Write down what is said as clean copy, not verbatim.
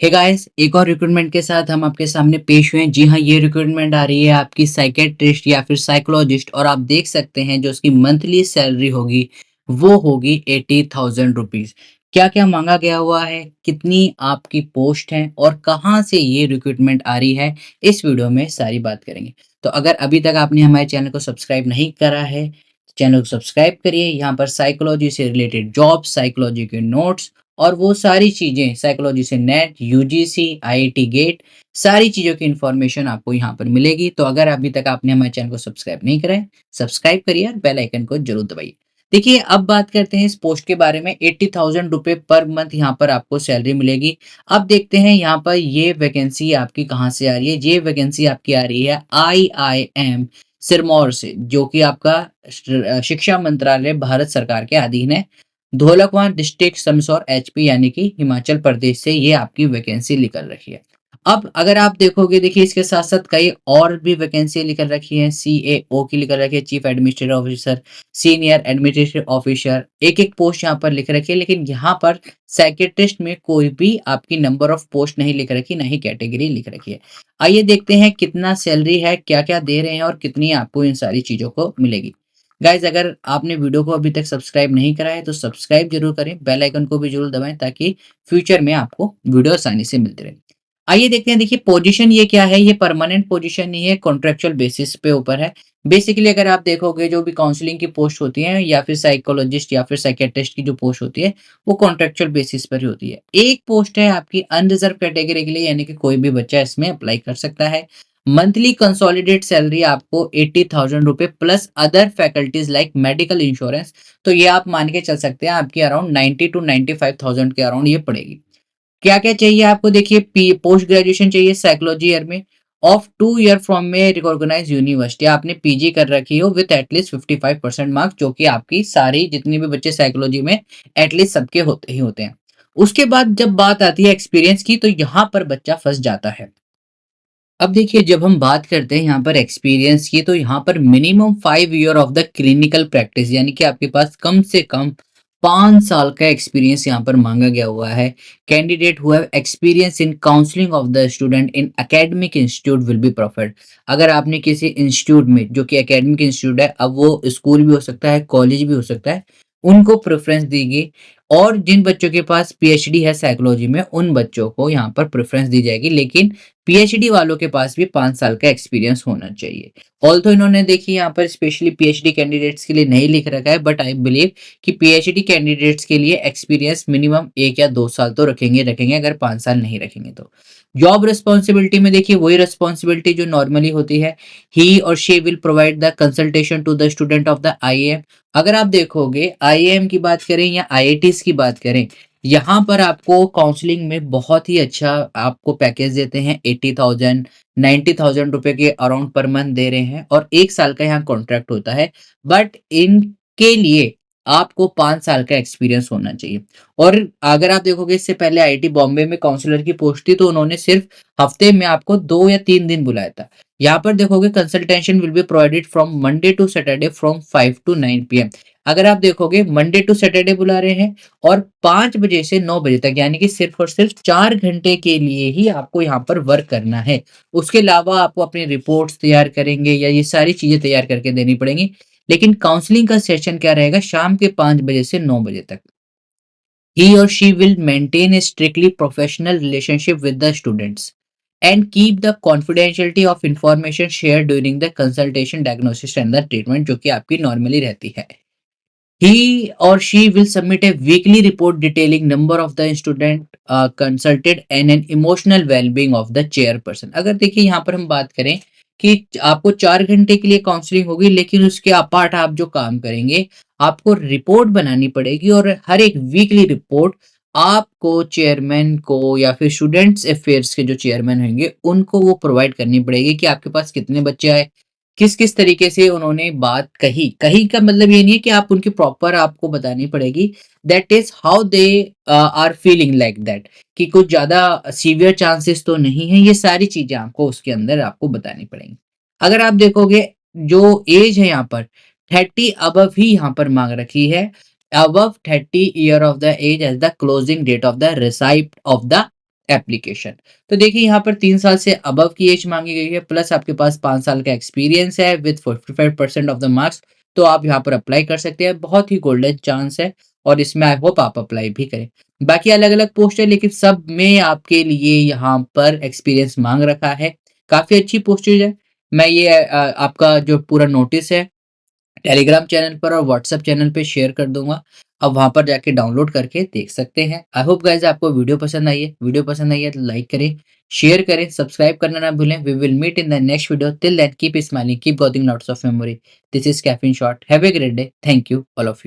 Hey guys, एक और recruitment के साथ हम आपके सामने पेश हुए हैं। जी हाँ, ये रिक्रूटमेंट आ रही है आपकी साइकियाट्रिस्ट या फिर साइकोलॉजिस्ट और आप देख सकते हैं जो उसकी मंथली सैलरी होगी वो होगी 80,000 रुपीज़। क्या-क्या माँगा गया हुआ है, कितनी आपकी पोस्ट है और कहाँ से ये रिक्रूटमेंट आ रही है, इस वीडियो में सारी बात करेंगे। तो अगर अभी तक आपने हमारे चैनल को सब्सक्राइब नहीं करा है, तो चैनल को सब्सक्राइब करिए। यहाँ पर साइकोलॉजी से रिलेटेड जॉब्स, साइकोलॉजी के नोट्स और वो सारी चीज़ें साइकोलॉजी से नेट, यूजीसी, आईआईटी गेट सारी चीज़ों की इन्फॉर्मेशन आपको यहाँ पर मिलेगी। तो अगर अभी तक आपने हमारे चैनल को सब्सक्राइब नहीं करा है, सब्सक्राइब करिए और बेल आइकन को ज़रूर दबाइए। देखिए, अब बात करते हैं इस पोस्ट के बारे में। 80,000 रुपए पर मंथ यहाँ पर आपको सैलरी मिलेगी। अब देखते हैं यहाँ पर ये वैकेंसी आपकी कहाँ से आ रही है। ये वैकेंसी आपकी आ रही है आईआईएम सिरमौर से, जो कि आपका शिक्षा मंत्रालय भारत सरकार के अधीन है। धौलकवां डिस्ट्रिक्ट समसौर एचपी यानी कि हिमाचल प्रदेश से ये आपकी वैकेंसी निकल रही है। अब अगर आप देखोगे, देखिए इसके साथ साथ कई और भी वैकेंसी निकल रखी है। सीएओ की निकल रखी है, chief administrative officer, senior administrative officer, एक एक पोस्ट यहाँ पर लिख रखी है। लेकिन यहाँ पर साइकियाट्रिस्ट में कोई भी आपकी नंबर ऑफ पोस्ट नहीं लिख रखी, ना ही कैटेगरी लिख रखी है। आइए देखते हैं कितना सैलरी है, क्या क्या दे रहे हैं और कितनी आपको इन सारी चीजों को मिलेगी। गाइज, अगर आपने वीडियो को अभी तक सब्सक्राइब नहीं करा है तो सब्सक्राइब जरूर करें, बेल आइकन को भी जरूर दबाएं ताकि फ्यूचर में आपको वीडियो आसानी से मिलते रहे। आइए देखते हैं। देखिए, पोजीशन ये क्या है, ये परमानेंट पोजीशन नहीं है, कॉन्ट्रेक्चुअल बेसिस पे ऊपर है। बेसिकली अगर आप देखोगे जो भी काउंसलिंग की पोस्ट होती है या फिर साइकोलॉजिस्ट या फिर साइकियाट्रिस्ट की जो पोस्ट होती है वो कॉन्ट्रेक्चुअल बेसिस पर ही होती है। एक पोस्ट है आपकी अनरिजर्व कैटेगरी के लिए, यानी कि कोई भी बच्चा इसमें अप्लाई कर सकता है। मंथली कंसोलिडेट सैलरी आपको 80,000 रुपए plus other faculties like medical insurance. तो ये आप मान के चल सकते हैं आपकी अराउंड 90 टू 95,000 के अराउंड ये पड़ेगी। क्या क्या चाहिए आपको, देखिए पोस्ट ग्रेजुएशन चाहिए साइकोलॉजी ईयर में ऑफ 2 ईयर फ्रॉम में रिकॉग्नाइज यूनिवर्सिटी, आपने पीजी कर रखी हो विथ एटलीस्ट 55% मार्क्स, जो कि आपकी सारी जितने भी बच्चे साइकोलॉजी में एटलीस्ट सबके होते ही होते हैं। उसके बाद जब बात आती है एक्सपीरियंस की, तो यहाँ पर बच्चा फंस जाता है। अब देखिए, जब हम बात करते हैं यहाँ पर एक्सपीरियंस की, तो यहाँ पर minimum 5 year of the clinical practice, यानी कि आपके पास कम से कम 5 साल का एक्सपीरियंस यहाँ पर मांगा गया हुआ है। Candidate who have experience in counselling of the student in academic institute will be preferred. अगर आपने किसी इंस्टीट्यूट में, जो कि एकेडमिक इंस्टीट्यूट है, अब वो स्कूल भी हो सकता है, कॉलेज भी हो सकता है, उनको प्रेफरेंस देगी। और जिन बच्चों के पास पीएचडी है साइकोलॉजी में, उन बच्चों को यहाँ पर प्रेफरेंस दी जाएगी। लेकिन पीएचडी वालों के पास भी 5 साल का एक्सपीरियंस होना चाहिए। ऑल्थो इन्होंने देखिए यहाँ पर स्पेशली पीएचडी कैंडिडेट्स के लिए नहीं लिख रखा है, बट आई बिलीव कि पीएचडी कैंडिडेट्स के लिए एक्सपीरियंस मिनिमम 1 या 2 साल तो रखेंगे अगर 5 साल नहीं रखेंगे तो। जॉब रिस्पॉन्सिबिलिटी में देखिए वही रिस्पॉन्सिबिलिटी जो नॉर्मली होती है। ही और she will provide the consultation to the student of the IAM. अगर आप देखोगे आईएएम की बात करें या आईआईटीज की बात करें, यहाँ पर आपको काउंसलिंग में बहुत ही अच्छा आपको पैकेज देते हैं। 80,000 90,000 रुपए के अराउंड पर मंथ दे रहे हैं और 1 साल का यहाँ कॉन्ट्रैक्ट होता है। बट इनके लिए आपको 5 साल का एक्सपीरियंस होना चाहिए। और अगर आप देखोगे, इससे पहले आईआईटी बॉम्बे में काउंसलर की पोस्ट थी, तो उन्होंने सिर्फ हफ्ते में आपको 2 या 3 दिन बुलाया था। यहाँ पर देखोगे consultation will be provided from Monday to Saturday from 5 to 9 PM। अगर आप देखोगे मंडे टू सैटरडे बुला रहे हैं और 5 बजे से 9 बजे तक, यानी कि सिर्फ और सिर्फ 4 घंटे के लिए ही आपको यहाँ पर वर्क करना है। उसके अलावा आपको अपनी रिपोर्ट्स तैयार करेंगे या ये सारी चीजें तैयार करके देनी पड़ेंगी। लेकिन काउंसलिंग का सेशन क्या रहेगा, शाम के 5 बजे से 9 बजे तक। He or she will maintain a strictly professional relationship with the students and keep the confidentiality of information shared during the consultation, diagnosis and the treatment, जो कि आपकी नॉर्मली रहती है। He or she will submit a weekly report detailing number of the student consulted and an emotional well-being of the chairperson। अगर देखिए यहाँ पर हम बात करें कि आपको 4 घंटे के लिए काउंसलिंग होगी, लेकिन उसके अपार्ट आप जो काम करेंगे, आपको रिपोर्ट बनानी पड़ेगी और हर एक वीकली रिपोर्ट आपको चेयरमैन को या फिर स्टूडेंट्स अफेयर्स के जो चेयरमैन होंगे उनको वो प्रोवाइड करनी पड़ेगी कि आपके पास कितने बच्चे आए, किस किस तरीके से उन्होंने बात कही। कही का मतलब ये नहीं है कि आप उनकी प्रॉपर आपको बतानी पड़ेगी। That is how they are feeling like that, कि कुछ ज्यादा सीवियर चांसेस तो नहीं है, ये सारी चीजें आपको उसके अंदर आपको बतानी पड़ेंगी। अगर आप देखोगे जो एज है यहाँ पर 30 अबव ही यहाँ पर मांग रखी है। Above 30 year of the age as the closing date of the receipt of the application. तो देखिए यहाँ पर 3 साल से अबव की एज माँगी गई है, प्लस आपके पास 5 साल का एक्सपीरियंस है विथ 45% ऑफ द मार्क्स, तो आप यहाँ पर अप्लाई कर सकते हैं। बहुत ही गोल्डन चांस है और इसमें आई होप आप अप्लाई भी करें। बाकी अलग-अलग पोस्ट है, लेकिन सब में आपके लिए यहाँ पर एक्सपीरियंस माँग रखा है। काफ़ी अच्छी पोस्टेज है। मैं ये आपका जो पूरा नोटिस है टेलीग्राम चैनल पर और व्हाट्सएप चैनल पे शेयर कर दूँगा। आप वहाँ पर जाके डाउनलोड करके देख सकते हैं। आई होप गाइज़ आपको वीडियो पसंद आई है। वीडियो पसंद आई है तो लाइक करें, शेयर करें, सब्सक्राइब करना ना भूलें। We will meet in the next video. Till then keep smiling, keep getting lots of memory. This is caffeine shot. Have a great day. Thank you all of you.